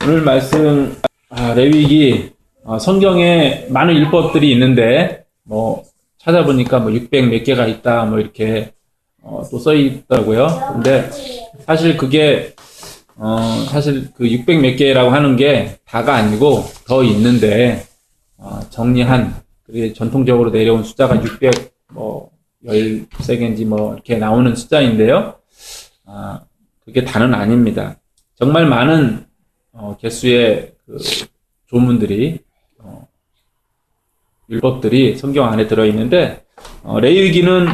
오늘 말씀 레위기 성경에 많은 율법들이 있는데 뭐 찾아보니까 뭐 600 몇 개가 있다 뭐 이렇게 또 써 있더라고요. 근데 사실 그게 사실 그 600 몇 개라고 하는 게 다가 아니고 더 있는데 정리한 그게 전통적으로 내려온 숫자가 600 뭐 13개인지 뭐 이렇게 나오는 숫자인데요. 그게 다는 아닙니다. 정말 많은 개수의 그 조문들이 율법들이 성경 안에 들어 있는데 레위기는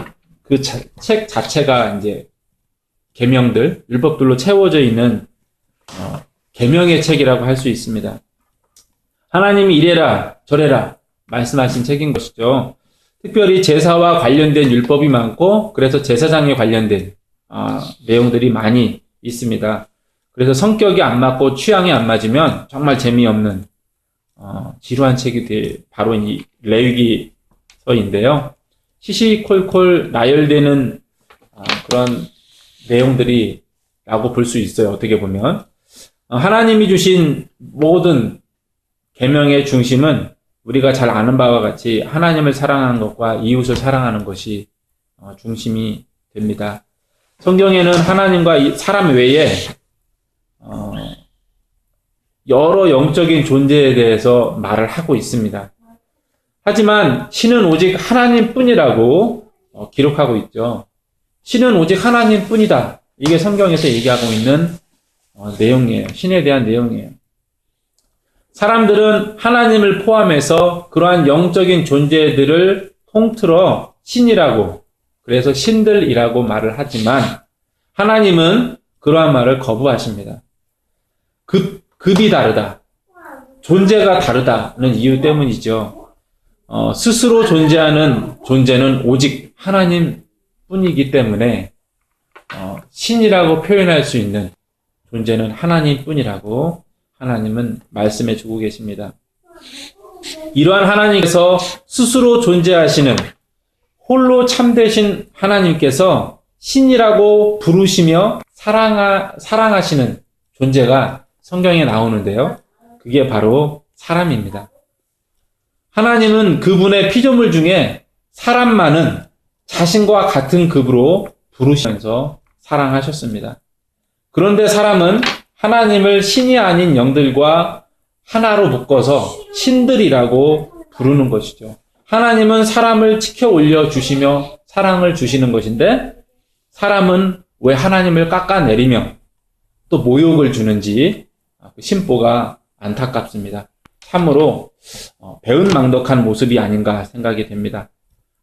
그 책 자체가 이제 계명들, 율법들로 채워져 있는 계명의 책이라고 할 수 있습니다. 하나님이 이래라 저래라 말씀하신 책인 것이죠. 특별히 제사와 관련된 율법이 많고 그래서 제사장에 관련된 내용들이 많이 있습니다. 그래서 성격이 안 맞고 취향이 안 맞으면 정말 재미없는 지루한 책이 바로 이 레위기서인데요. 시시콜콜 나열되는 그런 내용들이 라고 볼 수 있어요. 어떻게 보면 하나님이 주신 모든 계명의 중심은 우리가 잘 아는 바와 같이 하나님을 사랑하는 것과 이웃을 사랑하는 것이 중심이 됩니다. 성경에는 하나님과 사람 외에 여러 영적인 존재에 대해서 말을 하고 있습니다. 하지만 신은 오직 하나님뿐이라고 기록하고 있죠. 신은 오직 하나님뿐이다. 이게 성경에서 얘기하고 있는 내용이에요. 신에 대한 내용이에요. 사람들은 하나님을 포함해서 그러한 영적인 존재들을 통틀어 신이라고, 그래서 신들이라고 말을 하지만 하나님은 그러한 말을 거부하십니다. 급이 다르다. 존재가 다르다는 이유 때문이죠. 스스로 존재하는 존재는 오직 하나님뿐이기 때문에 신이라고 표현할 수 있는 존재는 하나님뿐이라고 하나님은 말씀해 주고 계십니다. 이러한 하나님께서 스스로 존재하시는 홀로 참되신 하나님께서 신이라고 부르시며 사랑하시는 존재가 성경에 나오는데요. 그게 바로 사람입니다. 하나님은 그분의 피조물 중에 사람만은 자신과 같은 급으로 부르시면서 사랑하셨습니다. 그런데 사람은 하나님을 신이 아닌 영들과 하나로 묶어서 신들이라고 부르는 것이죠. 하나님은 사람을 지켜 올려주시며 사랑을 주시는 것인데 사람은 왜 하나님을 깎아내리며 또 모욕을 주는지 심보가 안타깝습니다. 참으로 배은망덕한 모습이 아닌가 생각이 됩니다.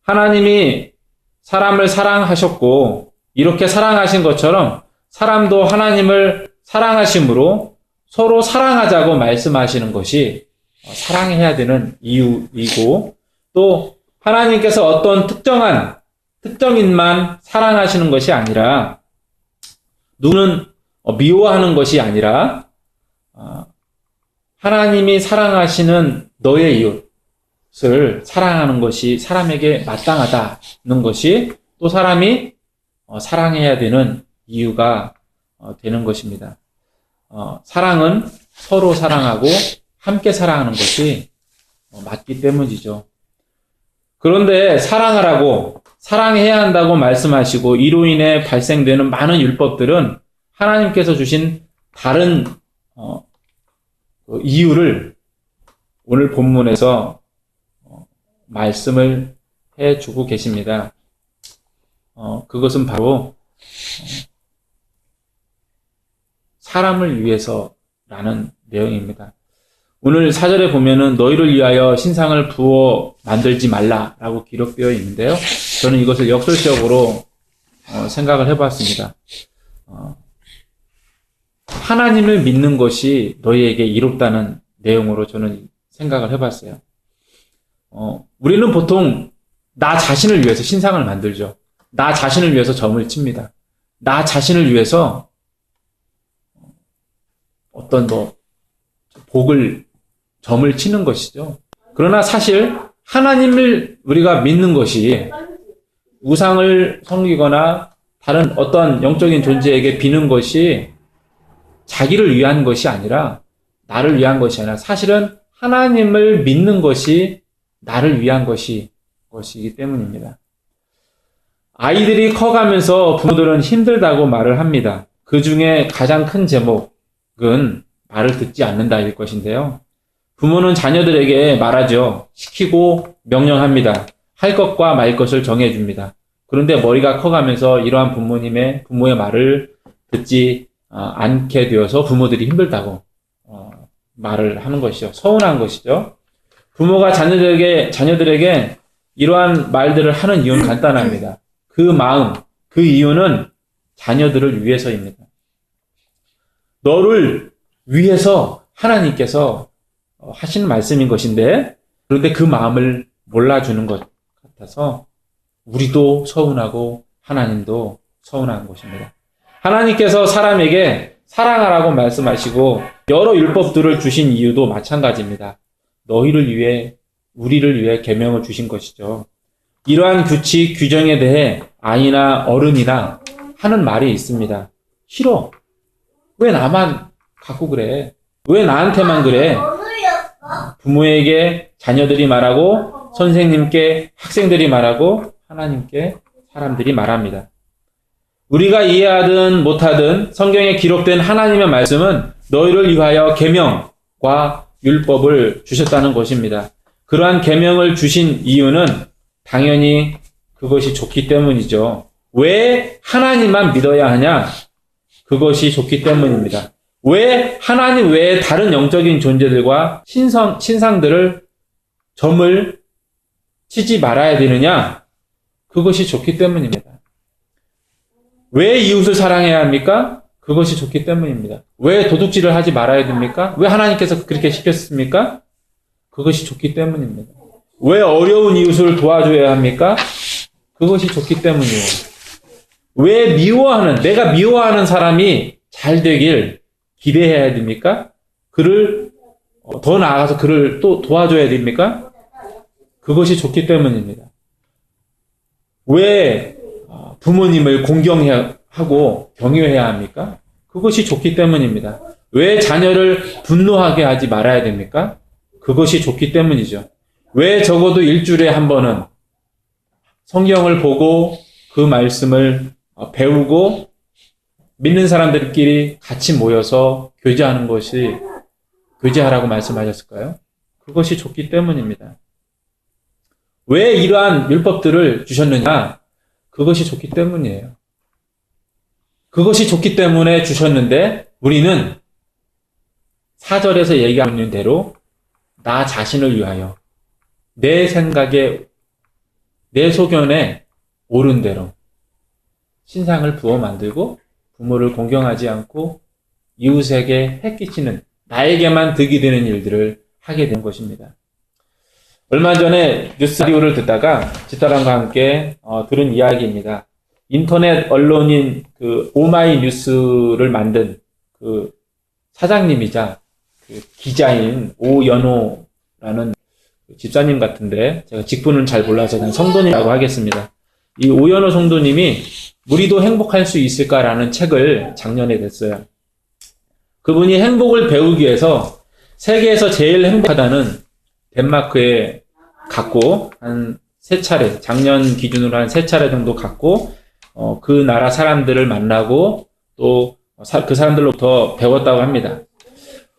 하나님이 사람을 사랑하셨고 이렇게 사랑하신 것처럼 사람도 하나님을 사랑하심으로 서로 사랑하자고 말씀하시는 것이 사랑해야 되는 이유이고 또 하나님께서 어떤 특정인만 사랑하시는 것이 아니라 누구는 미워하는 것이 아니라 하나님이 사랑하시는 너의 이웃을 사랑하는 것이 사람에게 마땅하다는 것이 또 사람이 사랑해야 되는 이유가 되는 것입니다. 사랑은 서로 사랑하고 함께 사랑하는 것이 맞기 때문이죠. 그런데 사랑하라고 사랑해야 한다고 말씀하시고 이로 인해 발생되는 많은 율법들은 하나님께서 주신 다른 이유를 오늘 본문에서 말씀을 해주고 계십니다. 그것은 바로 사람을 위해서라는 내용입니다. 오늘 4절에 보면은 너희를 위하여 신상을 부어 만들지 말라라고 기록되어 있는데요. 저는 이것을 역설적으로 생각을 해봤습니다. 하나님을 믿는 것이 너희에게 이롭다는 내용으로 저는 생각을 해봤어요. 우리는 보통 나 자신을 위해서 신상을 만들죠. 나 자신을 위해서 점을 칩니다. 나 자신을 위해서 어떤 점을 치는 것이죠. 그러나 사실 하나님을 우리가 믿는 것이 우상을 섬기거나 다른 어떤 영적인 존재에게 비는 것이 자기를 위한 것이 아니라 나를 위한 것이 아니라 사실은 하나님을 믿는 것이 나를 위한 것이기 때문입니다. 아이들이 커가면서 부모들은 힘들다고 말을 합니다. 그 중에 가장 큰 제목은 말을 듣지 않는다일 것인데요. 부모는 자녀들에게 말하죠. 시키고 명령합니다. 할 것과 말 것을 정해줍니다. 그런데 머리가 커가면서 이러한 부모의 말을 듣지 않게 되어서 부모들이 힘들다고 말을 하는 것이죠. 서운한 것이죠. 부모가 자녀들에게 이러한 말들을 하는 이유는 간단합니다. 그 마음, 그 이유는 자녀들을 위해서입니다. 너를 위해서 하나님께서 하신 말씀인 것인데, 그런데 그 마음을 몰라주는 것 같아서 우리도 서운하고 하나님도 서운한 것입니다. 하나님께서 사람에게 사랑하라고 말씀하시고 여러 율법들을 주신 이유도 마찬가지입니다. 너희를 위해, 우리를 위해 계명을 주신 것이죠. 이러한 규칙, 규정에 대해 아이나 어른이나 하는 말이 있습니다. 싫어. 왜 나만 갖고 그래? 왜 나한테만 그래? 부모에게 자녀들이 말하고, 선생님께 학생들이 말하고, 하나님께 사람들이 말합니다. 우리가 이해하든 못하든 성경에 기록된 하나님의 말씀은 너희를 위하여 계명과 율법을 주셨다는 것입니다. 그러한 계명을 주신 이유는 당연히 그것이 좋기 때문이죠. 왜 하나님만 믿어야 하냐? 그것이 좋기 때문입니다. 왜 하나님 외에 다른 영적인 존재들과 신상들을 점을 치지 말아야 되느냐? 그것이 좋기 때문입니다. 왜 이웃을 사랑해야 합니까? 그것이 좋기 때문입니다. 왜 도둑질을 하지 말아야 됩니까? 왜 하나님께서 그렇게 시켰습니까? 그것이 좋기 때문입니다. 왜 어려운 이웃을 도와줘야 합니까? 그것이 좋기 때문이에요. 왜 내가 미워하는 사람이 잘 되길 기대해야 됩니까? 더 나아가서 그를 또 도와줘야 됩니까? 그것이 좋기 때문입니다. 왜 부모님을 공경하고 경유해야 합니까? 그것이 좋기 때문입니다. 왜 자녀를 분노하게 하지 말아야 됩니까? 그것이 좋기 때문이죠. 왜 적어도 일주일에 한 번은 성경을 보고 그 말씀을 배우고 믿는 사람들끼리 같이 모여서 교제하라고 말씀하셨을까요? 그것이 좋기 때문입니다. 왜 이러한 율법들을 주셨느냐? 그것이 좋기 때문이에요. 그것이 좋기 때문에 주셨는데 우리는 4절에서 얘기하고 있는 대로 나 자신을 위하여 내 생각에, 내 소견에 옳은 대로 신상을 부어 만들고 부모를 공경하지 않고 이웃에게 해 끼치는, 나에게만 득이 되는 일들을 하게 된 것입니다. 얼마 전에 뉴스 라디오를 듣다가 집사람과 함께 들은 이야기입니다. 인터넷 언론인 그 오마이뉴스를 만든 그 사장님이자 그 기자인 오연호라는 집사님 같은데 제가 직분은 잘 몰라서 그냥 성도님이라고 하겠습니다. 이 오연호 성도님이 우리도 행복할 수 있을까라는 책을 작년에 냈어요. 그분이 행복을 배우기 위해서 세계에서 제일 행복하다는 덴마크에 갔고 한 3차례, 작년 기준으로 한 3차례 정도 갔고 그 나라 사람들을 만나고 또 그 사람들로부터 배웠다고 합니다.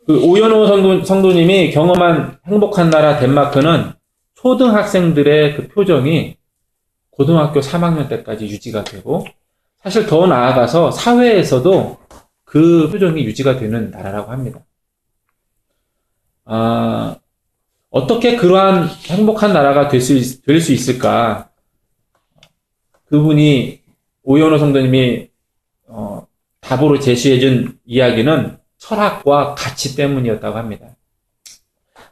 그 오연호 성도님이 경험한 행복한 나라 덴마크는 초등학생들의 그 표정이 고등학교 3학년 때까지 유지가 되고 사실 더 나아가서 사회에서도 그 표정이 유지가 되는 나라라고 합니다. 어떻게 그러한 행복한 나라가 될 수 있을까? 그분이 오연호 성도님이 답으로 제시해준 이야기는 철학과 가치 때문이었다고 합니다.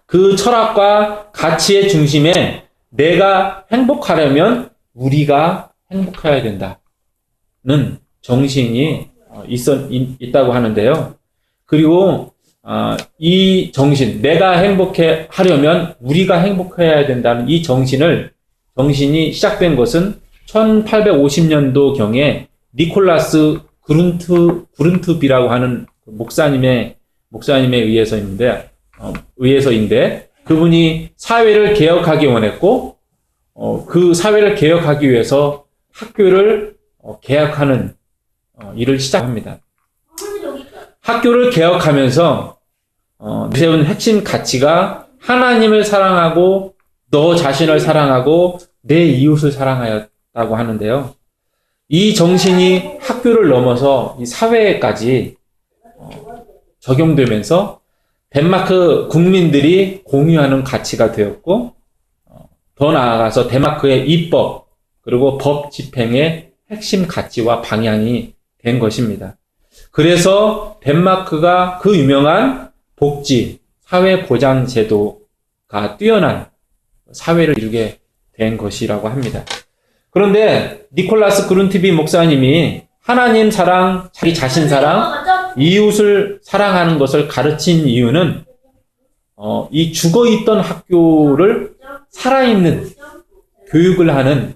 그 철학과 가치의 중심에 내가 행복하려면 우리가 행복해야 된다는 정신이 있다고 하는데요. 그리고 이 정신, 내가 행복해 하려면 우리가 행복해야 된다는 이 정신이 시작된 것은 1850년도경에 니콜라스 그룬트비라고 하는 목사님의 목사님에 의해서인데 그분이 사회를 개혁하기 원했고 그 사회를 개혁하기 위해서 학교를 개혁하는 일을 시작합니다. 학교를 개혁하면서 세운 핵심 가치가 하나님을 사랑하고 너 자신을 사랑하고 내 이웃을 사랑하였다고 하는데요. 이 정신이 학교를 넘어서 이 사회까지 적용되면서 덴마크 국민들이 공유하는 가치가 되었고 더 나아가서 덴마크의 입법 그리고 법 집행의 핵심 가치와 방향이 된 것입니다. 그래서 덴마크가 그 유명한 복지, 사회보장 제도가 뛰어난 사회를 이루게 된 것이라고 합니다. 그런데 니콜라스 그룬티비 목사님이 하나님 사랑, 자기 자신 사랑, 이웃을 사랑하는 것을 가르친 이유는 이 죽어있던 학교를 살아있는 교육을 하는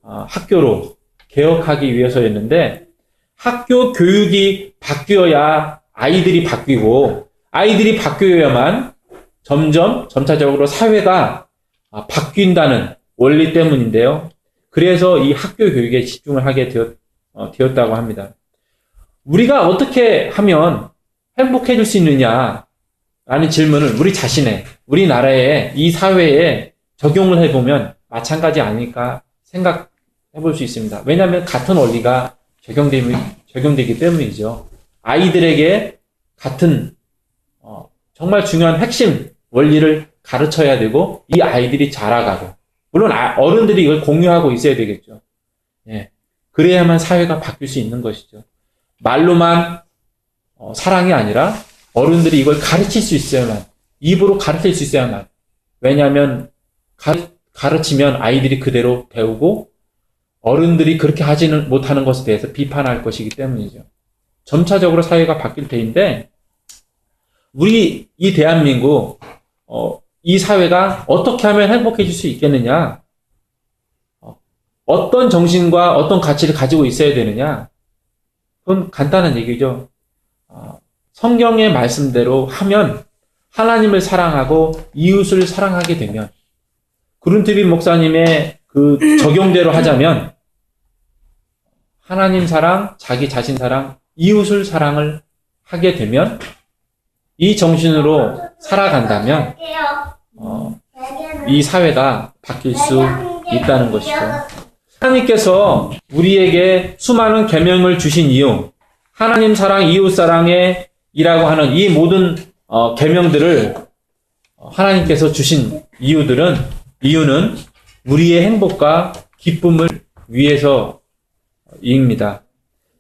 학교로 개혁하기 위해서였는데 학교 교육이 바뀌어야 아이들이 바뀌고 아이들이 바뀌어야만 점차적으로 사회가 바뀐다는 원리 때문인데요. 그래서 이 학교 교육에 집중을 하게 되었다고 합니다. 우리가 어떻게 하면 행복해질 수 있느냐라는 질문을 우리 자신의, 우리나라의 이 사회에 적용을 해보면 마찬가지 아닐까 생각해 볼 수 있습니다. 왜냐하면 같은 원리가 적용되기 때문이죠. 아이들에게 같은 정말 중요한 핵심 원리를 가르쳐야 되고 이 아이들이 자라가고 물론 어른들이 이걸 공유하고 있어야 되겠죠. 예. 그래야만 사회가 바뀔 수 있는 것이죠. 말로만 사랑이 아니라 어른들이 이걸 가르칠 수 있어야만 입으로 가르칠 수 있어야만 왜냐하면 가르치면 아이들이 그대로 배우고 어른들이 그렇게 하지는 못하는 것에 대해서 비판할 것이기 때문이죠. 점차적으로 사회가 바뀔 테인데 우리 이 대한민국 이 사회가 어떻게 하면 행복해질 수 있겠느냐? 어떤 정신과 어떤 가치를 가지고 있어야 되느냐? 그건 간단한 얘기죠. 성경의 말씀대로 하면 하나님을 사랑하고 이웃을 사랑하게 되면 그룬티비 목사님의 그 적용대로 하자면 하나님 사랑, 자기 자신 사랑, 이웃을 사랑을 하게 되면 이 정신으로 살아간다면 이 사회가 바뀔 수 있다는 것이죠. 하나님께서 우리에게 수많은 계명을 주신 이유, 하나님 사랑, 이웃 사랑에 이라고 하는 이 모든 계명들을 하나님께서 주신 이유는 우리의 행복과 기쁨을 위해서입니다.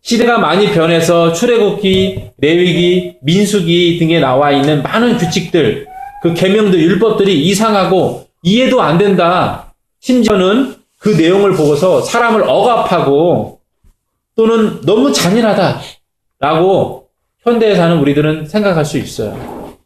시대가 많이 변해서 출애굽기, 레위기, 민수기 등에 나와 있는 많은 규칙들, 그 계명들, 율법들이 이상하고 이해도 안 된다. 심지어는 그 내용을 보고서 사람을 억압하고 또는 너무 잔인하다라고 현대에 사는 우리들은 생각할 수 있어요.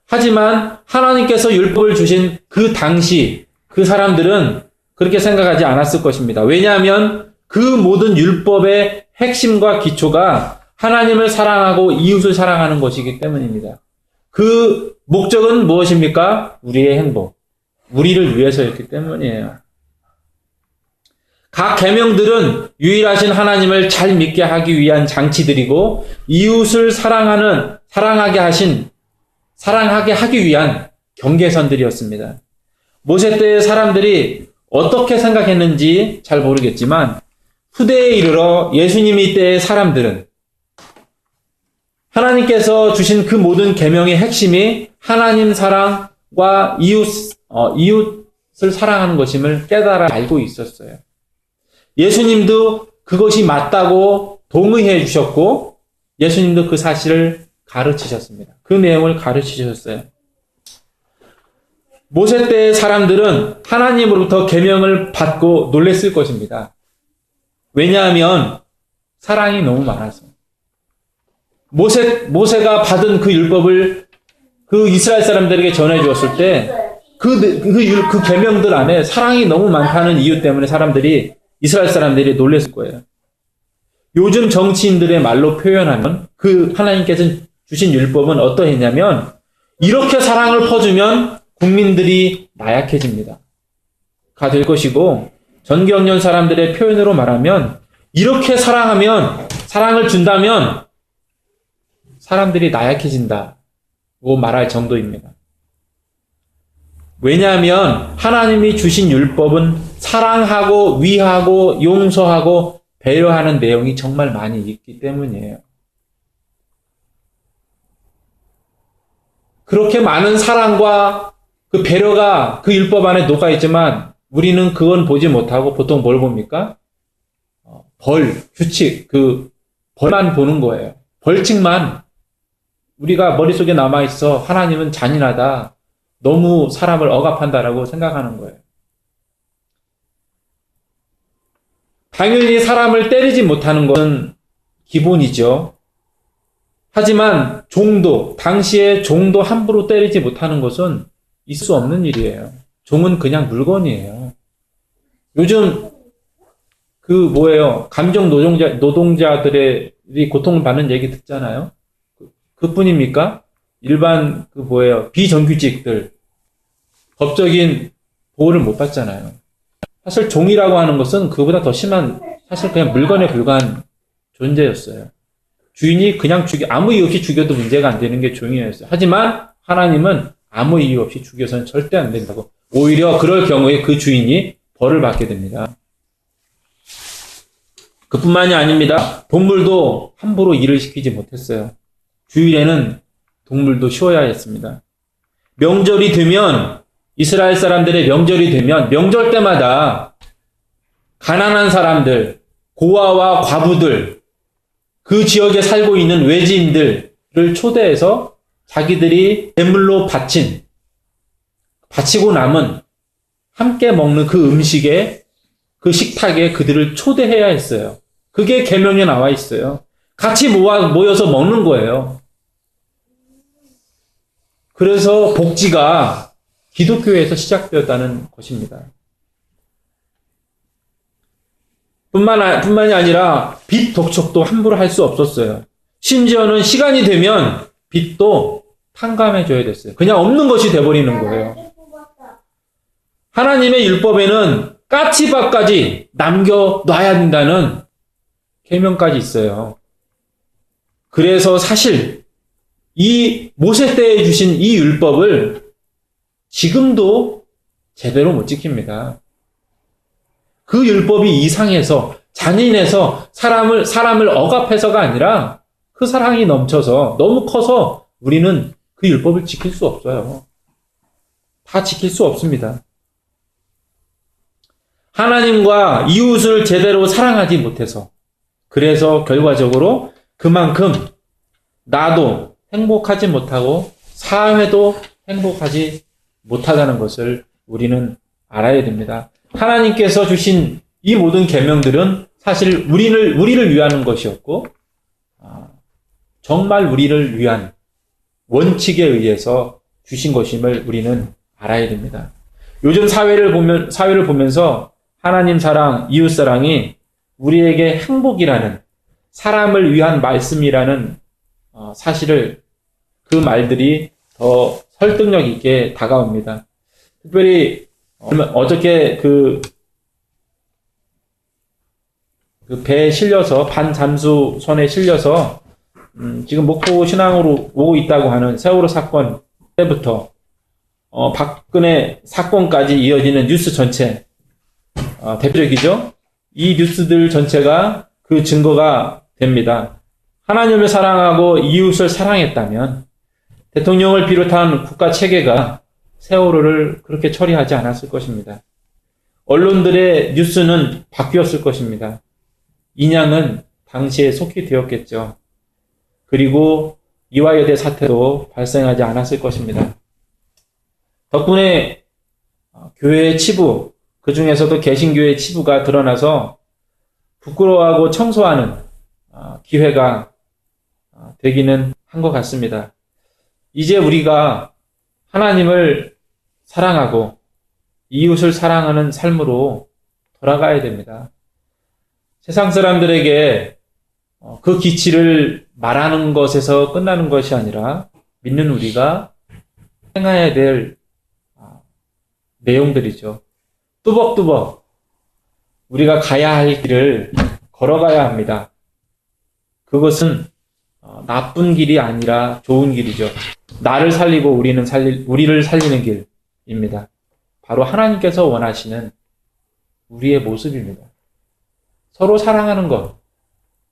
하지만 하나님께서 율법을 주신 그 당시 그 사람들은 그렇게 생각하지 않았을 것입니다. 왜냐하면 그 모든 율법의 핵심과 기초가 하나님을 사랑하고 이웃을 사랑하는 것이기 때문입니다. 그 목적은 무엇입니까? 우리의 행복, 우리를 위해서였기 때문이에요. 각 계명들은 유일하신 하나님을 잘 믿게 하기 위한 장치들이고 이웃을 사랑하게 하기 위한 경계선들이었습니다. 모세 때의 사람들이 어떻게 생각했는지 잘 모르겠지만 후대에 이르러 예수님이 때의 사람들은 하나님께서 주신 그 모든 계명의 핵심이 하나님 사랑과 이웃을 사랑하는 것임을 깨달아 알고 있었어요. 예수님도 그것이 맞다고 동의해 주셨고 예수님도 그 사실을 가르치셨습니다. 그 내용을 가르치셨어요. 모세 때의 사람들은 하나님으로부터 계명을 받고 놀랬을 것입니다. 왜냐하면 사랑이 너무 많아서. 모세가 받은 그 율법을 그 이스라엘 사람들에게 전해 주었을 때 그 계명들 안에 사랑이 너무 많다는 이유 때문에 이스라엘 사람들이 놀랬을 거예요. 요즘 정치인들의 말로 표현하면 그 하나님께서는 주신 율법은 어떠했냐면 이렇게 사랑을 퍼주면 국민들이 나약해집니다. 가 될 것이고 전경련 사람들의 표현으로 말하면 이렇게 사랑하면 사랑을 준다면 사람들이 나약해진다고 말할 정도입니다. 왜냐하면 하나님이 주신 율법은 사랑하고 위하고 용서하고 배려하는 내용이 정말 많이 있기 때문이에요. 그렇게 많은 사랑과 그 배려가 그 율법 안에 녹아 있지만 우리는 그건 보지 못하고 보통 뭘 봅니까? 규칙, 벌만 보는 거예요. 벌칙만 우리가 머릿속에 남아있어. 하나님은 잔인하다. 너무 사람을 억압한다라고 생각하는 거예요. 당연히 사람을 때리지 못하는 것은 기본이죠. 하지만 당시에 종도 함부로 때리지 못하는 것은 있을 수 없는 일이에요. 종은 그냥 물건이에요. 요즘 감정 노동자들이 고통을 받는 얘기 듣잖아요. 그뿐입니까? 일반 비정규직들 법적인 보호를 못 받잖아요. 사실 종이라고 하는 것은 그보다 더 심한 사실 그냥 물건에 불과한 존재였어요. 주인이 그냥 아무 이유 없이 죽여도 문제가 안 되는 게 종이었어요. 하지만 하나님은 아무 이유 없이 죽여서는 절대 안 된다고. 오히려 그럴 경우에 그 주인이 벌을 받게 됩니다. 그뿐만이 아닙니다. 동물도 함부로 일을 시키지 못했어요. 주일에는 동물도 쉬어야 했습니다. 명절이 되면 이스라엘 사람들의 명절이 되면 명절 때마다 가난한 사람들, 고아와 과부들, 그 지역에 살고 있는 외지인들을 초대해서 자기들이 제물로 바치고 남은 함께 먹는 그 음식에 그 식탁에 그들을 초대해야 했어요. 그게 계명에 나와 있어요. 같이 모여서 먹는 거예요. 그래서 복지가 기독교에서 시작되었다는 것입니다. 뿐만이 아니라 빚 독촉도 함부로 할 수 없었어요. 심지어는 시간이 되면 빚도 탕감해줘야 됐어요. 그냥 없는 것이 돼버리는 거예요. 하나님의 율법에는 까치밥까지 남겨놔야 된다는 계명까지 있어요. 그래서 사실 이 모세 때에 주신 이 율법을 지금도 제대로 못 지킵니다. 그 율법이 이상해서 잔인해서 사람을 억압해서가 아니라 그 사랑이 넘쳐서 너무 커서 우리는 그 율법을 지킬 수 없어요. 다 지킬 수 없습니다. 하나님과 이웃을 제대로 사랑하지 못해서 그래서 결과적으로 그만큼 나도 행복하지 못하고 사회도 행복하지 못하다는 것을 우리는 알아야 됩니다. 하나님께서 주신 이 모든 계명들은 사실 우리를 위하는 것이었고 정말 우리를 위한 원칙에 의해서 주신 것임을 우리는 알아야 됩니다. 요즘 사회를 보면서 하나님 사랑, 이웃 사랑이 우리에게 행복이라는 사람을 위한 말씀이라는 사실을 그 말들이 더 설득력 있게 다가옵니다. 특별히 어저께 그 배에 실려서 반잠수선에 실려서 지금 목포 신항으로 오고 있다고 하는 세월호 사건 때부터 박근혜 사건까지 이어지는 뉴스 전체 대표적이죠. 이 뉴스들 전체가 그 증거가 됩니다. 하나님을 사랑하고 이웃을 사랑했다면 대통령을 비롯한 국가 체계가 세월호를 그렇게 처리하지 않았을 것입니다. 언론들의 뉴스는 바뀌었을 것입니다. 인양은 당시에 속히 되었겠죠. 그리고 이화여대 사태도 발생하지 않았을 것입니다. 덕분에 교회의 치부, 그 중에서도 개신교의 치부가 드러나서 부끄러워하고 청소하는 기회가 되기는 한 것 같습니다. 이제 우리가 하나님을 사랑하고 이웃을 사랑하는 삶으로 돌아가야 됩니다. 세상 사람들에게 그 기치를 말하는 것에서 끝나는 것이 아니라 믿는 우리가 행해야 될 내용들이죠. 뚜벅뚜벅 우리가 가야 할 길을 걸어가야 합니다. 그것은 나쁜 길이 아니라 좋은 길이죠. 나를 살리고 우리를 살리는 길입니다. 바로 하나님께서 원하시는 우리의 모습입니다. 서로 사랑하는 것,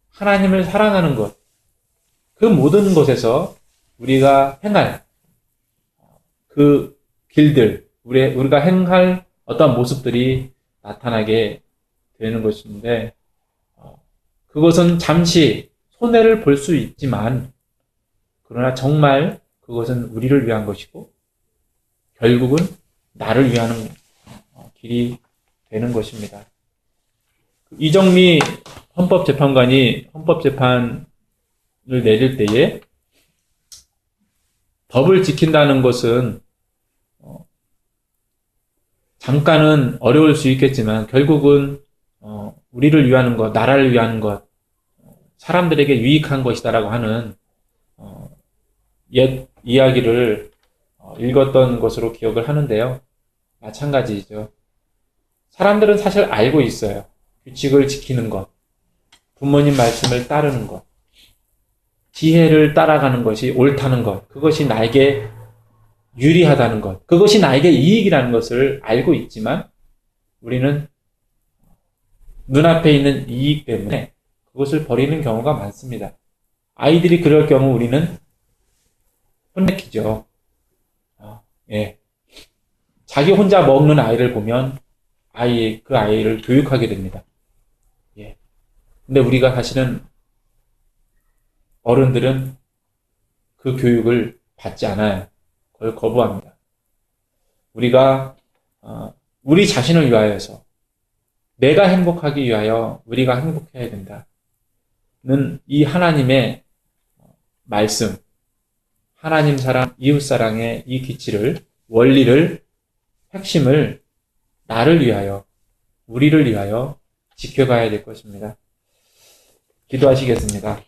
하나님을 사랑하는 것, 그 모든 것에서 우리가 행할 그 길들, 우리가 행할 어떤 모습들이 나타나게 되는 것인데, 그것은 잠시 손해를 볼 수 있지만, 그러나 정말 그것은 우리를 위한 것이고, 결국은 나를 위한 길이 되는 것입니다. 이정미 헌법재판관이 헌법재판을 내릴 때에 법을 지킨다는 것은 잠깐은 어려울 수 있겠지만 결국은 우리를 위하는 것, 나라를 위하는 것, 사람들에게 유익한 것이다라고 하는 옛 이야기를 읽었던 것으로 기억을 하는데요. 마찬가지죠. 사람들은 사실 알고 있어요. 규칙을 지키는 것, 부모님 말씀을 따르는 것, 지혜를 따라가는 것이 옳다는 것, 그것이 나에게 유리하다는 것, 그것이 나에게 이익이라는 것을 알고 있지만 우리는 눈앞에 있는 이익 때문에 그것을 버리는 경우가 많습니다. 아이들이 그럴 경우 우리는 혼내키죠. 예. 자기 혼자 먹는 아이를 보면 그 아이를 교육하게 됩니다. 예. 근데 우리가 사실은 어른들은 그 교육을 받지 않아요. 그걸 거부합니다. 우리가 우리 자신을 위하여서 내가 행복하기 위하여 우리가 행복해야 된다는 이 하나님의 말씀, 하나님 사랑, 이웃 사랑의 이 기치를, 원리를, 핵심을 나를 위하여, 우리를 위하여 지켜가야 될 것입니다. 기도하시겠습니다.